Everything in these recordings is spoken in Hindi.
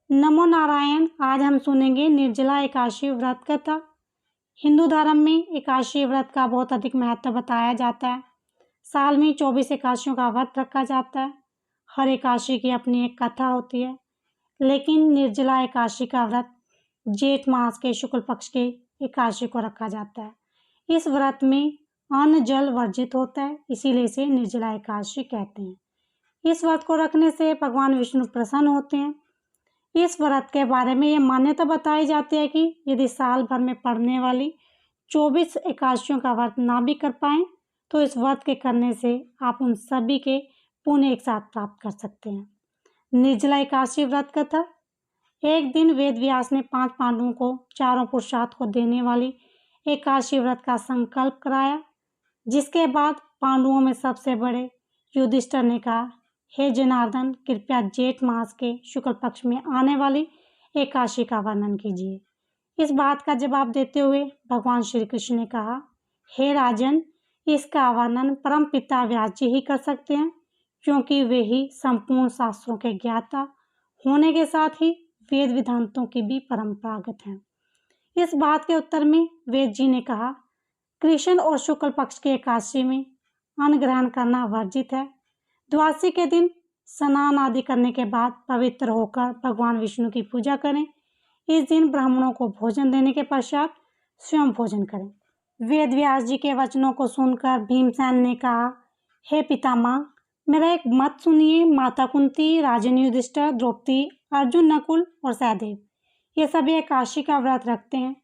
नमो नारायण। आज हम सुनेंगे निर्जला एकादशी व्रत कथा। हिंदू धर्म में एकादशी व्रत का बहुत अधिक महत्व बताया जाता है। साल में 24 एकादशियों का व्रत रखा जाता है। हर एकादशी की अपनी एक कथा होती है, लेकिन निर्जला एकादशी का व्रत जेठ मास के शुक्ल पक्ष के एकादशी को रखा जाता है। इस व्रत में अन्न जल वर्जित होता है, इसीलिए इसे निर्जला एकादशी कहते हैं। इस व्रत को रखने से भगवान विष्णु प्रसन्न होते हैं। इस व्रत के बारे में ये मान्यता बताई जाती है कि यदि साल भर में पड़ने वाली 24 एकादशियों का व्रत ना भी कर पाएं, तो इस व्रत के करने से आप उन सभी के पुण्य एक साथ प्राप्त कर सकते हैं। निर्जला एकादशी व्रत कथा। एक दिन वेद व्यास ने 5 पांडवों को चारों पुरुषार्थ को देने वाली एकादशी व्रत का संकल्प कराया, जिसके बाद पांडवों में सबसे बड़े युधिष्ठिर ने कहा, हे जनार्दन, कृपया जेठ मास के शुक्ल पक्ष में आने वाली एकादशी का वर्णन कीजिए। इस बात का जवाब देते हुए भगवान श्री कृष्ण ने कहा, हे राजन, इसका वर्णन परम पिता व्यास जी ही कर सकते हैं, क्योंकि वे ही संपूर्ण शास्त्रों के ज्ञाता होने के साथ ही वेद विधांतों की भी परंपरागत हैं। इस बात के उत्तर में वेद जी ने कहा, कृष्ण और शुक्ल पक्ष के एकादशी में अन्न ग्रहण करना वर्जित है। द्वादशी के दिन स्नान आदि करने के बाद पवित्र होकर भगवान विष्णु की पूजा करें। इस दिन ब्राह्मणों को भोजन देने के पश्चात स्वयं भोजन करें। वेद व्यास जी के वचनों को सुनकर भीमसेन ने कहा, हे पितामह, मेरा एक मत सुनिए। माता कुंती, राजन युधिष्ठिर, द्रौपदी, अर्जुन, नकुल और सहदेव ये सभी एकादशी का व्रत रखते हैं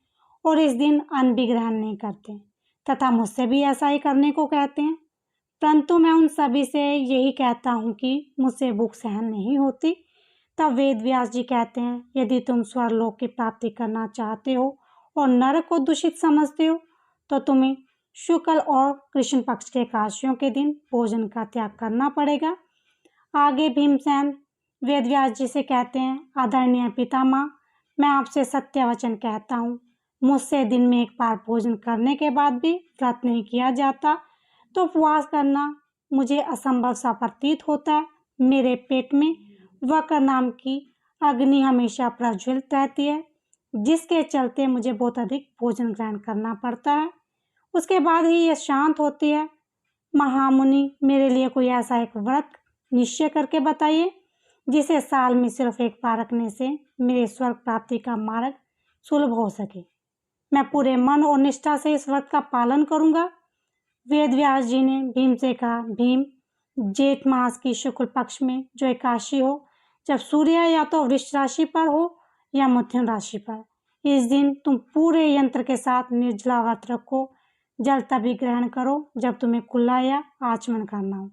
और इस दिन अन्न भी ग्रहण नहीं करते तथा मुझसे भी ऐसा ही करने को कहते हैं। परंतु मैं उन सभी से यही कहता हूँ कि मुझसे भूख सहन नहीं होती। तब वेद व्यास जी कहते हैं, यदि तुम स्वर्गलोक की प्राप्ति करना चाहते हो और नरक को दूषित समझते हो, तो तुम्हें शुक्ल और कृष्ण पक्ष के एकादशियों के दिन भोजन का त्याग करना पड़ेगा। आगे भीमसेन वेद व्यास जी से कहते हैं, आदरणीय पितामह, मैं आपसे सत्य वचन कहता हूँ, मुझसे दिन में एक बार भोजन करने के बाद भी व्रत नहीं किया जाता, तो उपवास करना मुझे असंभव सा प्रतीत होता है। मेरे पेट में वक्र नाम की अग्नि हमेशा प्रज्वलित रहती है, जिसके चलते मुझे बहुत अधिक भोजन ग्रहण करना पड़ता है। उसके बाद ही यह शांत होती है। महामुनि, मेरे लिए कोई ऐसा एक व्रत निश्चय करके बताइए, जिसे साल में सिर्फ एक बार रखने से मेरे स्वर्ग प्राप्ति का मार्ग सुलभ हो सके। मैं पूरे मन और निष्ठा से इस व्रत का पालन करूंगा। वेद व्यास जी ने भीम से कहा, भीम, जेठ मास की शुक्ल पक्ष में जो एकादशी हो, जब सूर्य या तो वृश्चिक राशि पर हो या मिथुन राशि पर, इस दिन तुम पूरे यंत्र के साथ निर्जला व्रत रखो। जल तभी ग्रहण करो जब तुम्हें कुल्ला या आचमन करना हो।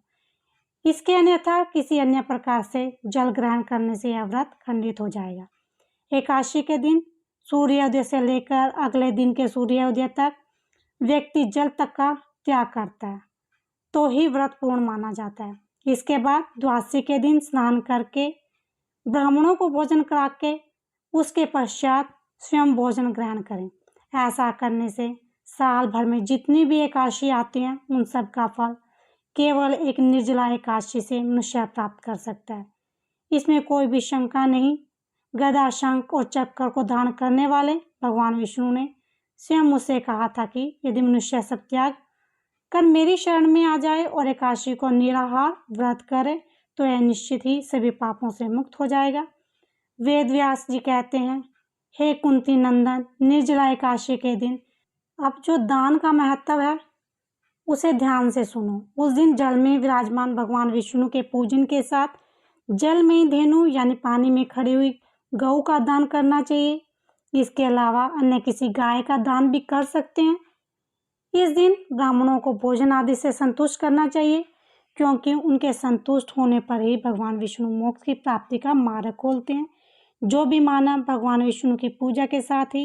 इसके अन्यथा किसी अन्य प्रकार से जल ग्रहण करने से यह व्रत खंडित हो जाएगा। एकादशी के दिन सूर्योदय से लेकर अगले दिन के सूर्योदय तक व्यक्ति जल तक का त्याग करता है तो ही व्रत पूर्ण माना जाता है। इसके बाद द्वादशी के दिन स्नान करके ब्राह्मणों को भोजन करा के उसके पश्चात स्वयं भोजन ग्रहण करें। ऐसा करने से साल भर में जितनी भी एकादशी आती हैं, उन सब का फल केवल एक निर्जला एकादशी से मनुष्य प्राप्त कर सकता है। इसमें कोई भी शंका नहीं। गदा, शंख और चक्र को धारण करने वाले भगवान विष्णु ने स्वयं मुझसे कहा था कि यदि मनुष्य सब त्याग कर मेरी शरण में आ जाए और एकादशी को निराहार व्रत करे, तो यह निश्चित ही सभी पापों से मुक्त हो जाएगा। वेद व्यास जी कहते हैं, हे कुंती नंदन, निर्जला एकादशी के दिन अब जो दान का महत्व है उसे ध्यान से सुनो। उस दिन जल में विराजमान भगवान विष्णु के पूजन के साथ जल में धेनु यानी पानी में खड़ी हुई गऊ का दान करना चाहिए। इसके अलावा अन्य किसी गाय का दान भी कर सकते हैं। इस दिन ब्राह्मणों को भोजन आदि से संतुष्ट करना चाहिए, क्योंकि उनके संतुष्ट होने पर ही भगवान विष्णु मोक्ष की प्राप्ति का मार्ग खोलते हैं। जो भी मानव भगवान विष्णु की पूजा के साथ ही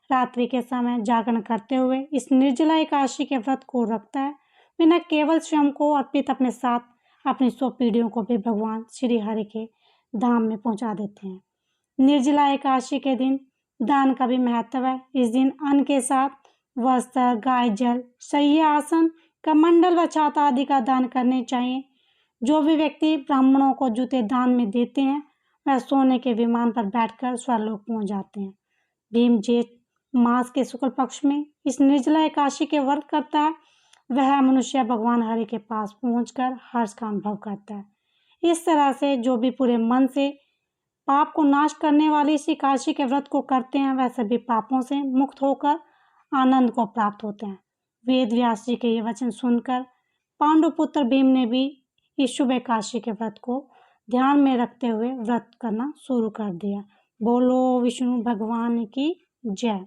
रात्रि के समय जागरण करते हुए इस निर्जला एकादशी के व्रत को रखता है, वे न केवल स्वयं को अर्पित अपने साथ अपनी 100 पीढ़ियों को भी भगवान श्री हरि के धाम में पहुंचा देते हैं। निर्जला एकादशी के दिन दान का भी महत्व है। इस दिन अन्न के साथ वस्त्र, गाय जल, शय्या, आसन, कमंडल व छाता आदि का दान करने चाहिए। जो भी व्यक्ति ब्राह्मणों को जूते दान में देते हैं, वह सोने के विमान पर बैठकर स्वर्गलोक पहुंच जाते हैं। भीम जेठ मास के शुक्ल पक्ष में इस निर्जला एकादशी के व्रत करता है। वह मनुष्य भगवान हरि के पास पहुंचकर हर्ष का अनुभव करता है। इस तरह से जो भी पूरे मन से पाप को नाश करने वाली इस एकादशी के व्रत को करते हैं, वह सभी पापों से मुक्त होकर आनंद को प्राप्त होते हैं। वेद व्यास जी के ये वचन सुनकर पांडुपुत्र भीम ने भी इस शुभ एकादशी के व्रत को ध्यान में रखते हुए व्रत करना शुरू कर दिया। बोलो विष्णु भगवान की जय।